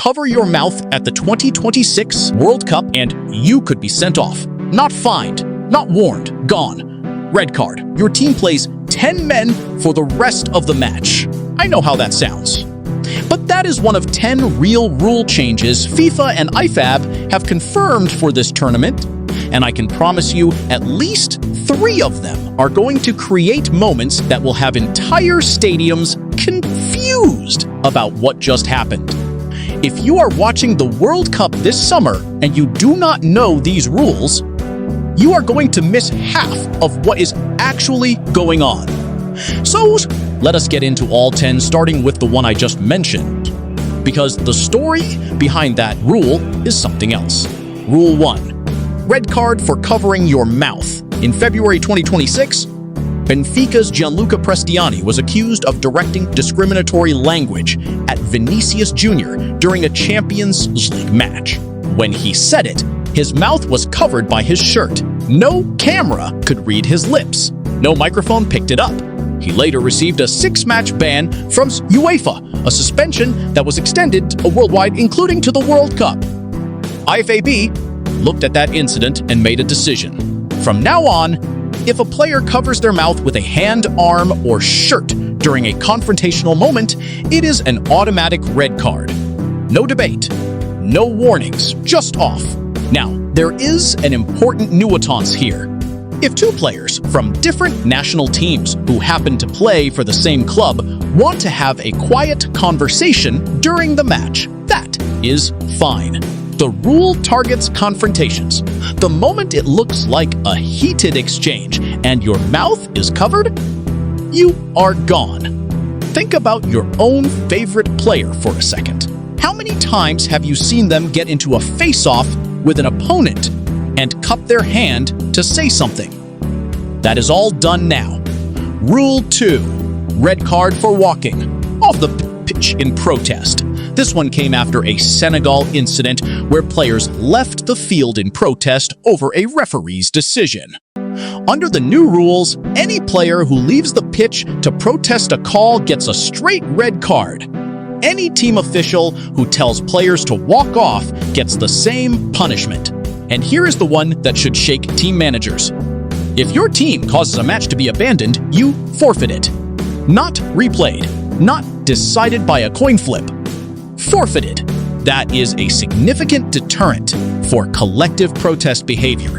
cover your mouth at the 2026 World Cup and you could be sent off. Not fined, not warned, gone. Red card. Your team plays 10 men for the rest of the match. I know how that sounds. But that is one of 10 real rule changes FIFA and IFAB have confirmed for this tournament, and I can promise you at least 3 of them are going to create moments that will have entire stadiums confused about what just happened. If you are watching the World Cup this summer and you do not know these rules, you are going to miss half of what is actually going on. So let us get into all 10, starting with the one I just mentioned, because the story behind that rule is something else. Rule 1. Red card for covering your mouth. In February 2026, Benfica's Gianluca Prestiani was accused of directing discriminatory language at Vinicius Jr. during a Champions League match. When he said it, his mouth was covered by his shirt. No camera could read his lips. No microphone picked it up. He later received a 6-match ban from UEFA, a suspension that was extended worldwide, including to the World Cup. IFAB looked at that incident and made a decision. From now on, if a player covers their mouth with a hand, arm, or shirt during a confrontational moment, it is an automatic red card. No debate, no warnings, just off. Now, there is an important nuance here. If 2 players from different national teams who happen to play for the same club want to have a quiet conversation during the match, that is fine. The rule targets confrontations. The moment it looks like a heated exchange and your mouth is covered, you are gone. Think about your own favorite player for a second. How many times have you seen them get into a face-off with an opponent and cup their hand to say something? That is all done now. Rule 2. Red card for walking off the pitch in protest. This one came after a Senegal incident where players left the field in protest over a referee's decision. Under the new rules, any player who leaves the pitch to protest a call gets a straight red card. Any team official who tells players to walk off gets the same punishment. And here is the one that should shake team managers. If your team causes a match to be abandoned, you forfeit it. Not replayed, not decided by a coin flip. Forfeited. That is a significant deterrent for collective protest behavior.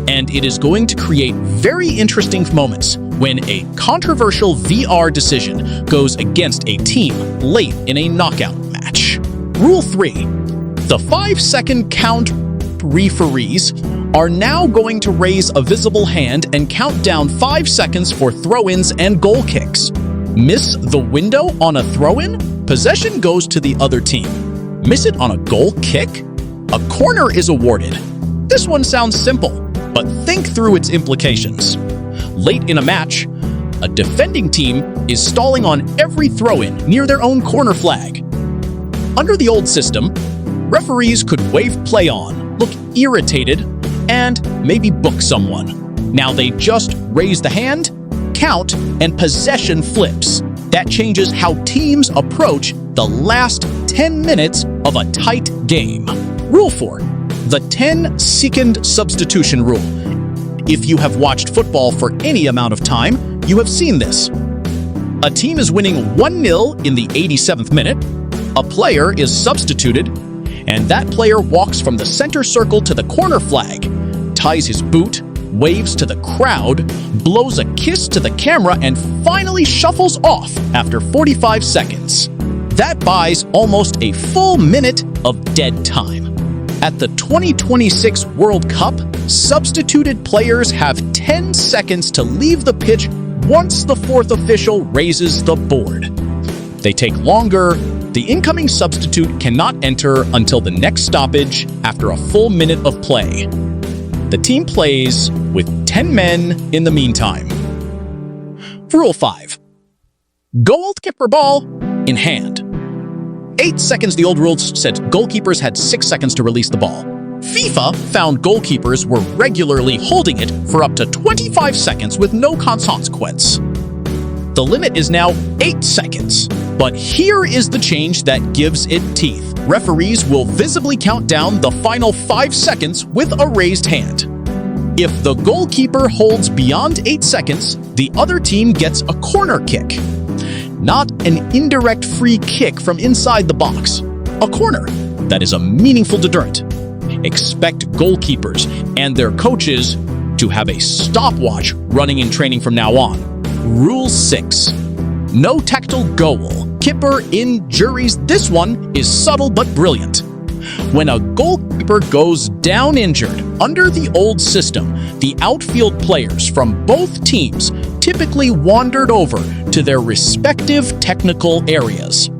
And it is going to create very interesting moments when a controversial VR decision goes against a team late in a knockout match. Rule 3. The 5-second count referees are now going to raise a visible hand and count down 5 seconds for throw-ins and goal kicks. Miss the window on a throw-in? Possession goes to the other team. Miss it on a goal kick? A corner is awarded. This one sounds simple, but think through its implications. Late in a match, a defending team is stalling on every throw-in near their own corner flag. Under the old system, referees could wave play on, look irritated, and maybe book someone. Now they just raise the hand, count, and possession flips. That changes how teams approach the last 10 minutes of a tight game. Rule 4. The 10-second substitution rule. If you have watched football for any amount of time, you have seen this. A team is winning 1-0 in the 87th minute, a player is substituted, and that player walks from the center circle to the corner flag, ties his boot, waves to the crowd, blows a kiss to the camera, and finally shuffles off after 45 seconds. That buys almost a full minute of dead time. At the 2026 World Cup, substituted players have 10 seconds to leave the pitch once the 4th official raises the board. If they take longer, the incoming substitute cannot enter until the next stoppage after a full minute of play. The team plays with 10 men in the meantime. Rule 5. Goalkeeper ball in hand. 8 seconds, the old rules said goalkeepers had 6 seconds to release the ball. FIFA found goalkeepers were regularly holding it for up to 25 seconds with no consequence. The limit is now 8 seconds. But here is the change that gives it teeth. Referees will visibly count down the final 5 seconds with a raised hand. If the goalkeeper holds beyond 8 seconds, the other team gets a corner kick. Not an indirect free kick from inside the box. A corner. That is a meaningful deterrent. Expect goalkeepers and their coaches to have a stopwatch running in training from now on. Rule 6. No tactile goalkeeper injuries. This one is subtle but brilliant. When a goalkeeper goes down injured under the old system, the outfield players from both teams typically wandered over to their respective technical areas.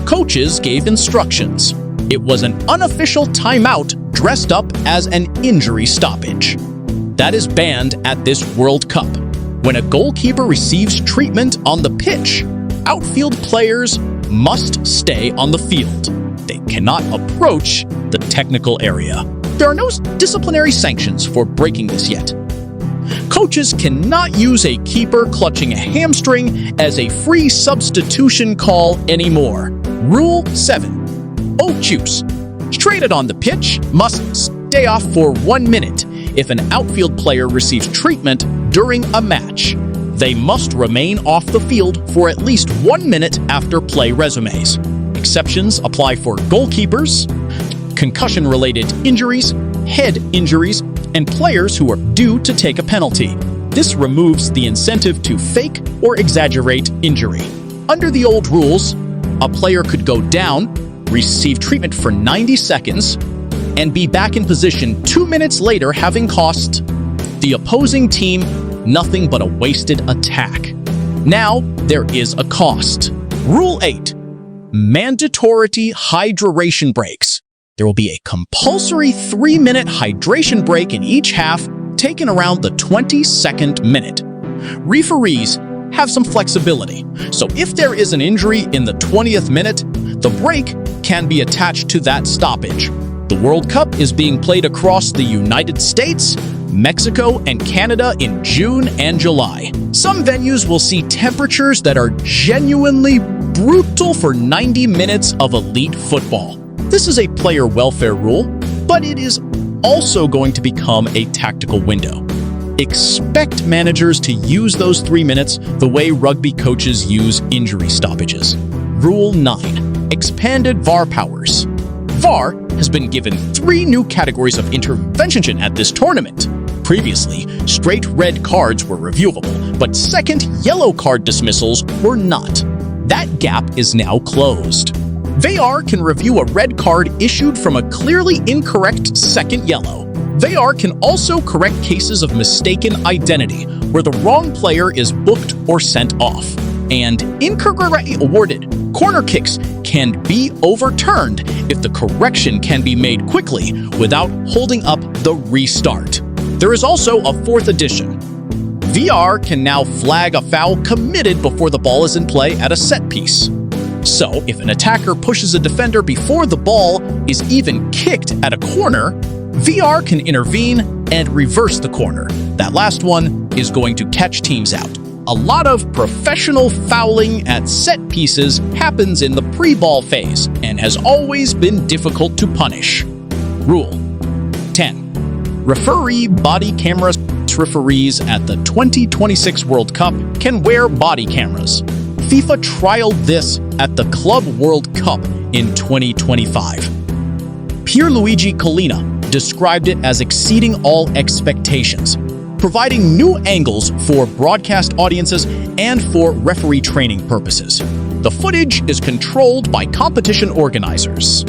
Coaches gave instructions. It was an unofficial timeout dressed up as an injury stoppage. That is banned at this World Cup. When a goalkeeper receives treatment on the pitch, outfield players must stay on the field. They cannot approach the technical area. There are no disciplinary sanctions for breaking this yet. Coaches cannot use a keeper clutching a hamstring as a free substitution call anymore. Rule 7. Choose. Traded on the pitch must stay off for 1 minute if an outfield player receives treatment during a match. They must remain off the field for at least 1 minute after play resumes. Exceptions apply for goalkeepers, concussion-related injuries, head injuries, and players who are due to take a penalty. This removes the incentive to fake or exaggerate injury. Under the old rules, a player could go down, receive treatment for 90 seconds, and be back in position 2 minutes later, having cost the opposing team nothing but a wasted attack. Now, there is a cost. Rule 8. Mandatory hydration breaks. There will be a compulsory 3-minute hydration break in each half, taken around the 22nd minute. Referees have some flexibility, so if there is an injury in the 20th minute, the break can be attached to that stoppage. The World Cup is being played across the United States, Mexico, and Canada in June and July. Some venues will see temperatures that are genuinely brutal for 90 minutes of elite football. This is a player welfare rule, but it is also going to become a tactical window. Expect managers to use those 3 minutes the way rugby coaches use injury stoppages. Rule 9. Expanded VAR powers. VAR has been given 3 new categories of intervention at this tournament. Previously, straight red cards were reviewable, but second yellow card dismissals were not. That gap is now closed. VAR can review a red card issued from a clearly incorrect second yellow. VAR can also correct cases of mistaken identity, where the wrong player is booked or sent off. And incorrectly awarded corner kicks can be overturned if the correction can be made quickly without holding up the restart. There is also a 4th addition. VAR can now flag a foul committed before the ball is in play at a set piece. So, if an attacker pushes a defender before the ball is even kicked at a corner, VAR can intervene and reverse the corner. That last one is going to catch teams out. A lot of professional fouling at set pieces happens in the pre-ball phase and has always been difficult to punish. Rule 10. Referee body cameras. Referees at the 2026 World Cup can wear body cameras. FIFA trialed this at the Club World Cup in 2025. Pierluigi Collina described it as exceeding all expectations, providing new angles for broadcast audiences and for referee training purposes. The footage is controlled by competition organizers.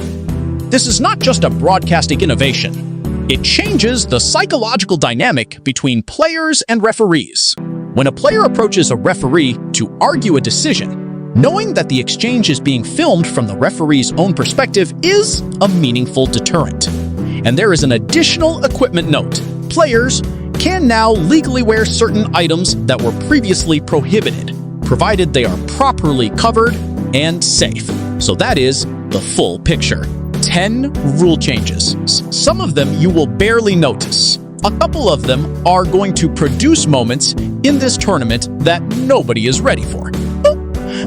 This is not just a broadcasting innovation. It changes the psychological dynamic between players and referees. When a player approaches a referee to argue a decision, knowing that the exchange is being filmed from the referee's own perspective is a meaningful deterrent. And there is an additional equipment note. Players can now legally wear certain items that were previously prohibited, provided they are properly covered and safe. So that is the full picture. 10 rule changes. Some of them you will barely notice. A couple of them are going to produce moments in this tournament that nobody is ready for.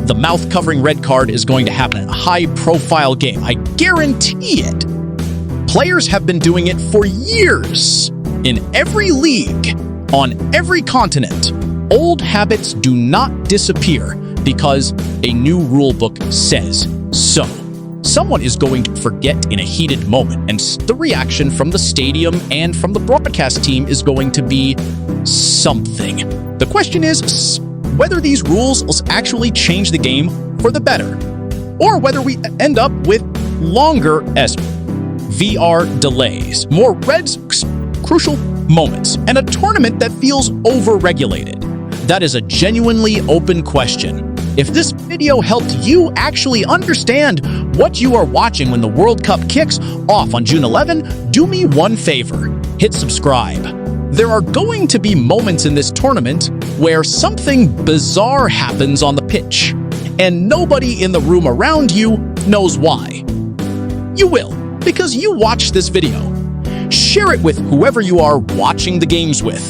The mouth-covering red card is going to happen in a high-profile game. I guarantee it. Players have been doing it for years. In every league, on every continent, old habits do not disappear because a new rulebook says so. Someone is going to forget in a heated moment, and the reaction from the stadium and from the broadcast team is going to be something. The question is whether these rules will actually change the game for the better, or whether we end up with longer VR delays, more crucial moments, and a tournament that feels over-regulated. That is a genuinely open question. If this video helped you actually understand what you are watching when the World Cup kicks off on June 11, do me one favor. Hit subscribe. There are going to be moments in this tournament where something bizarre happens on the pitch, and nobody in the room around you knows why. You will, because you watched this video. Share it with whoever you are watching the games with.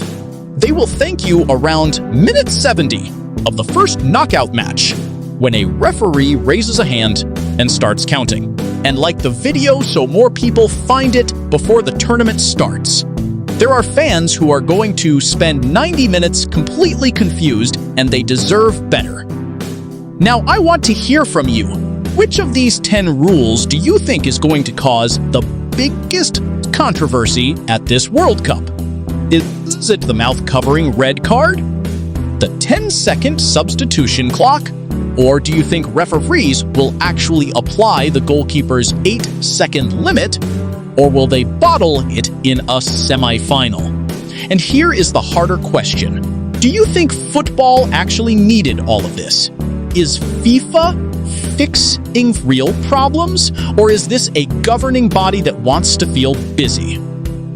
They will thank you around minute 70 of the first knockout match when a referee raises a hand and starts counting. And like the video so more people find it before the tournament starts. There are fans who are going to spend 90 minutes completely confused, and they deserve better. Now, I want to hear from you. Which of these 10 rules do you think is going to cause the biggest controversy at this World Cup? Is it the mouth-covering red card? The 10-second substitution clock? Or do you think referees will actually apply the goalkeeper's 8-second limit? Or will they bottle it in a semi-final? And here is the harder question. Do you think football actually needed all of this? Is FIFA fixing real problems? Or is this a governing body that wants to feel busy?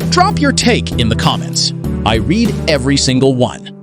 Drop your take in the comments. I read every single one.